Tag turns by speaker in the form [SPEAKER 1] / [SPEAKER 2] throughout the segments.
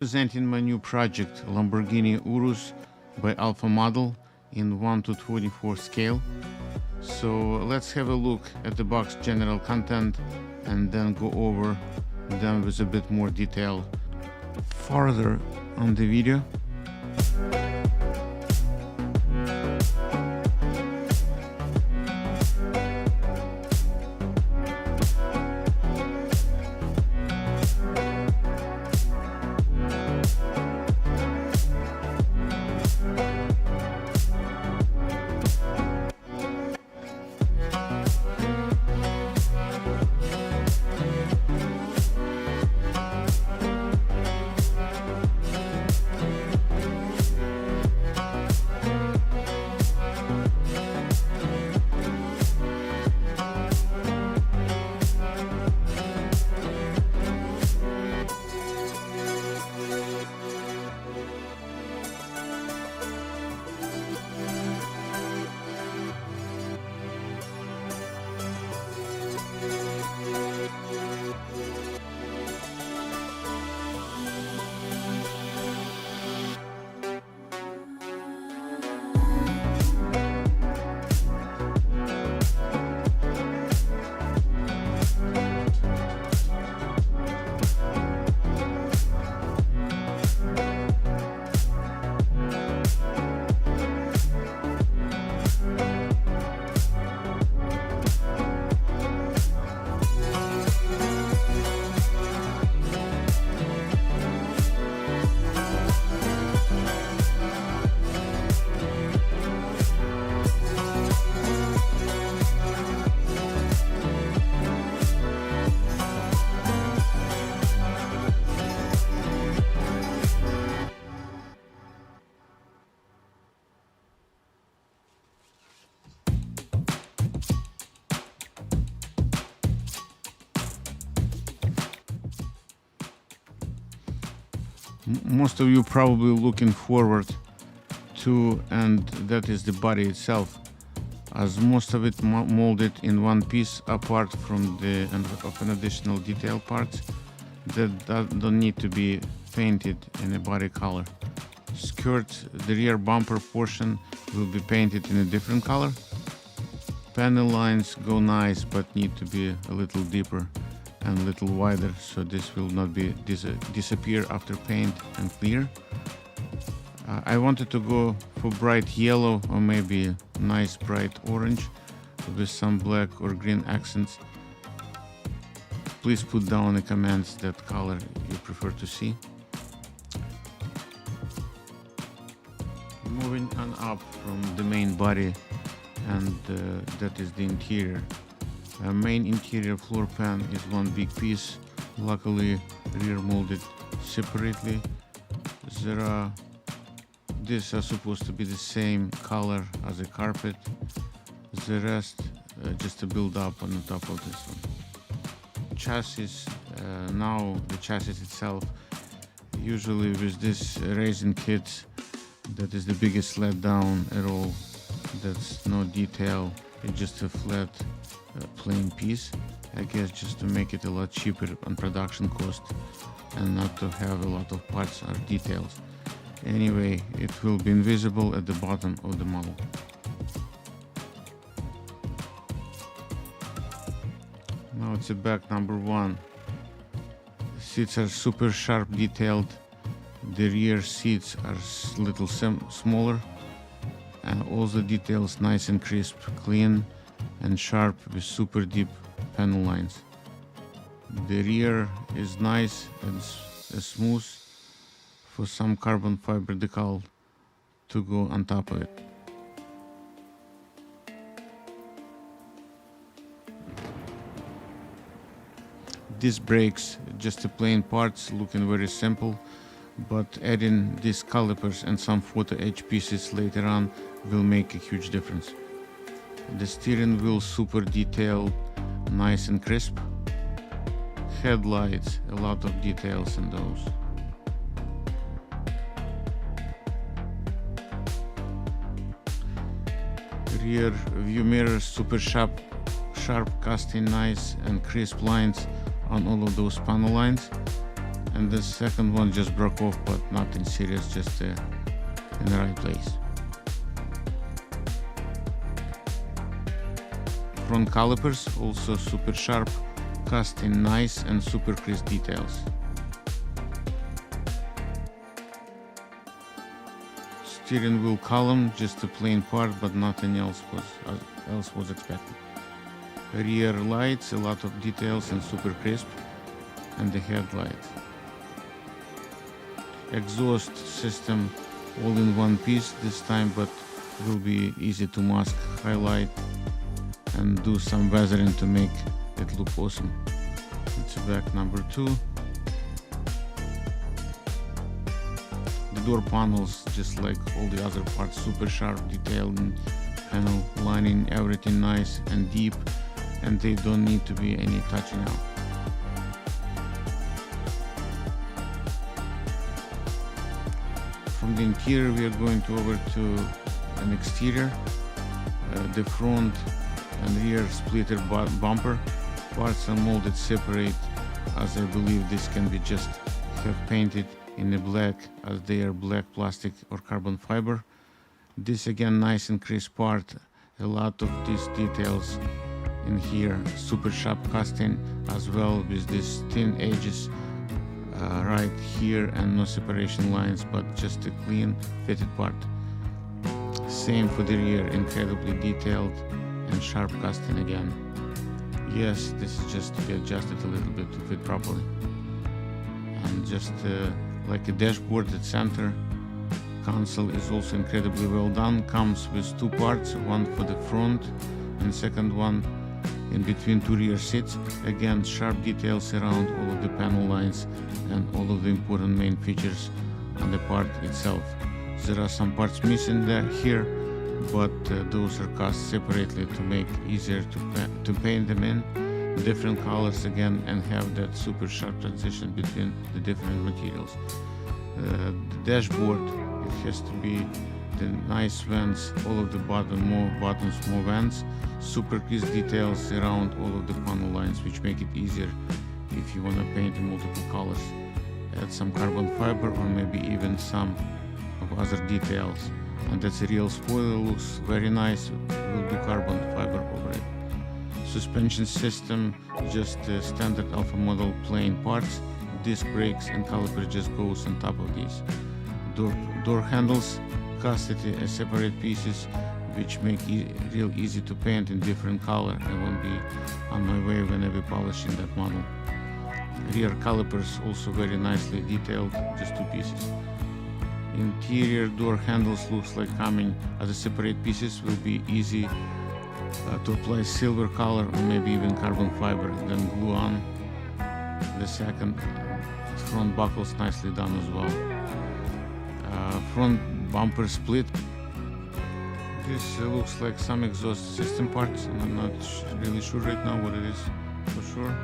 [SPEAKER 1] Presenting my new project, Lamborghini Urus by Alpha Model in 1:24 scale. So let's have a look at the box general content and then go over them with a bit more detail further on the video. Most of you probably looking forward to, and that is the body itself, as most of it molded in one piece apart from the an additional detail parts that don't need to be painted in a body color. Skirt, the rear bumper portion will be painted in a different color. Panel lines go nice but need to be a little deeper and a little wider, so this will not be disappear after paint and clear. I wanted to go for bright yellow or maybe nice bright orange with some black or green accents. Please put down in the comments that color you prefer to see. Moving on up from the main body, and that is the interior. Main interior floor pan is one big piece, luckily rear molded separately. These are supposed to be the same color as the carpet. The rest just to build up on the top of this one. Chassis, now the chassis itself, usually with this racing kit, that is the biggest letdown at all. That's no detail, it's just a flat plain piece, I guess, just to make it a lot cheaper on production cost and not to have a lot of parts or details. Anyway, it will be invisible at the bottom of the model. Now it's a back number one. The seats are super sharp detailed. The rear seats are a little smaller, and all the details nice and crisp, clean and sharp with super deep panel lines. The rear is nice and smooth for some carbon fiber decal to go on top of it. Disc brakes, just a plain parts, looking very simple, but adding these calipers and some photo edge pieces later on will make a huge difference. The steering wheel super detailed, nice and crisp. Headlights, a lot of details in those. Rear view mirrors, super sharp casting, nice and crisp lines on all of those panel lines. and the second one just broke off, but nothing serious, just in the right place. Front calipers also super sharp, cast in nice and super crisp details. Steering wheel column, just a plain part, but nothing else was expected. Rear lights, a lot of details and super crisp, and the headlights. Exhaust system all in one piece this time, but will be easy to mask, highlight, and do some weathering to make it look awesome. It's back number 2. The door panels, just like all the other parts, super sharp, detailed panel lining, everything nice and deep, and they don't need to be any touching up. From the interior we are going over to an exterior. The front and rear splitter bumper parts are molded separate, as I believe this can be just have painted in the black, as they are black plastic or carbon fiber. This again nice and crisp part, a lot of these details in here, super sharp casting as well, with these thin edges right here, and no separation lines, but just a clean fitted part. Same for the rear, incredibly detailed and sharp casting again. Yes, this is just to be adjusted a little bit to fit properly. And just like a dashboard at center. Console is also incredibly well done, comes with 2 parts, one for the front and second one in between 2 rear seats. Again, sharp details around all of the panel lines and all of the important main features on the part itself. There are some parts missing here, but those are cast separately to make easier to paint them in different colors again, and have that super sharp transition between the different materials. The dashboard, it has to be the nice vents, all of the more buttons, more vents, super crisp details around all of the panel lines, which make it easier if you want to paint in multiple colors. Add some carbon fiber or maybe even some of other details. And that's a real spoiler, looks very nice. We'll do carbon fiber over it. Suspension system, just standard Alpha model plain parts. Disc brakes and caliper just goes on top of these. Door handles, cast as separate pieces, which make real easy to paint in different color. I won't be on my way when I be polishing that model. Rear calipers also very nicely detailed, just 2 pieces. Interior door handles looks like coming as a separate pieces, will be easy to apply silver color or maybe even carbon fiber, then glue on. The second front buckles nicely done as well. Front bumper split. This looks like some exhaust system parts, and I'm not really sure right now what it is for sure.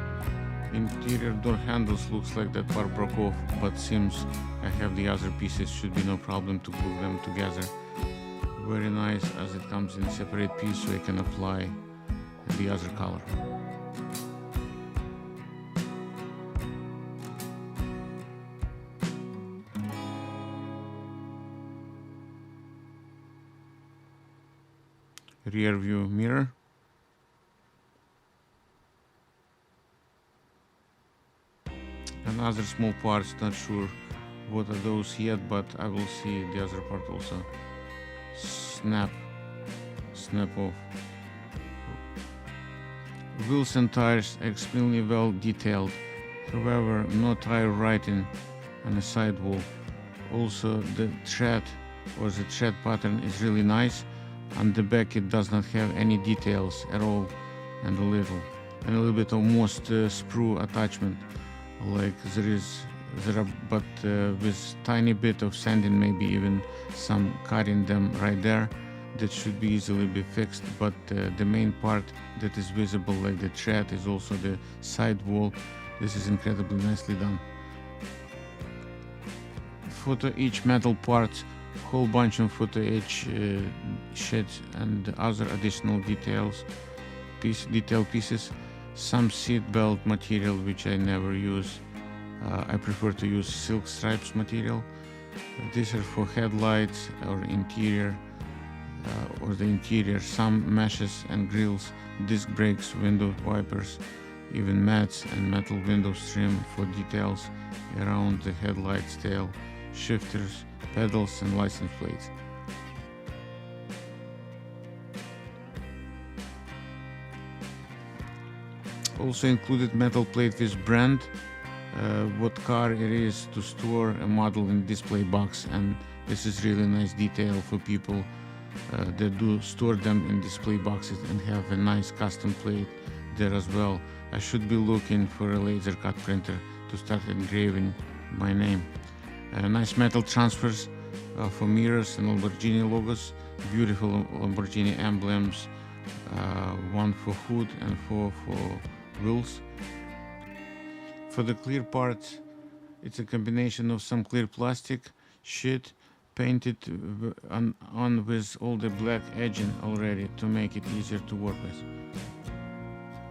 [SPEAKER 1] Interior door handles looks like that part broke off, but seems I have the other pieces, should be no problem to glue them together. Very nice, as it comes in a separate piece, so I can apply the other color. Rear view mirror. And other small parts, not sure what are those yet, but I will see the other part also. Snap off. Wheels and tires are extremely well detailed, however no tire writing on the sidewall. Also the tread or the tread pattern is really nice. On the back it does not have any details at all, and a little bit of most sprue attachment, like there are, but with tiny bit of sanding, maybe even some cutting them right there, that should be easily be fixed. But the main part that is visible, like the tread, is also the side wall. This is incredibly nicely done. Photo each metal parts, whole bunch of photo edge sheets and other additional detail pieces. Some seat belt material which I never use, I prefer to use silk stripes material. These are for headlights or interior, or the interior, some meshes and grills, disc brakes, window wipers, even mats and metal window trim for details around the headlights, tail, shifters, pedals and license plates. Also included metal plate with brand, what car it is, to store a model in display box, and this is really nice detail for people that do store them in display boxes and have a nice custom plate there as well. I should be looking for a laser cut printer to start engraving my name. Nice metal transfers for mirrors and Lamborghini logos, beautiful Lamborghini emblems, one for hood and for wheels. For the clear parts, it's a combination of some clear plastic sheet painted on with all the black edging already to make it easier to work with.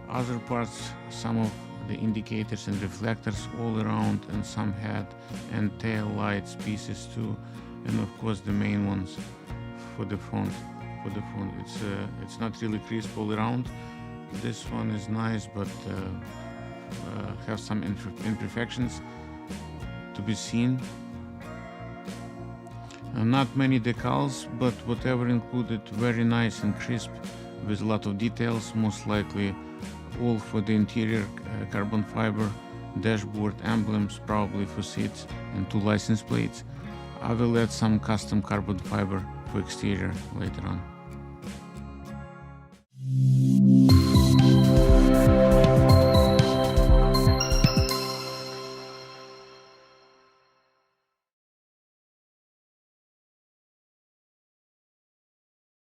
[SPEAKER 1] Other parts, some of the indicators and reflectors all around, and some head and tail lights pieces too, and of course the main ones for the front. It's not really crisp all around. This one is nice, but have some imperfections to be seen. Not many decals, but whatever included, very nice and crisp with a lot of details, most likely all for the interior, carbon fiber, dashboard emblems, probably for seats, and 2 license plates. I will add some custom carbon fiber for exterior later on.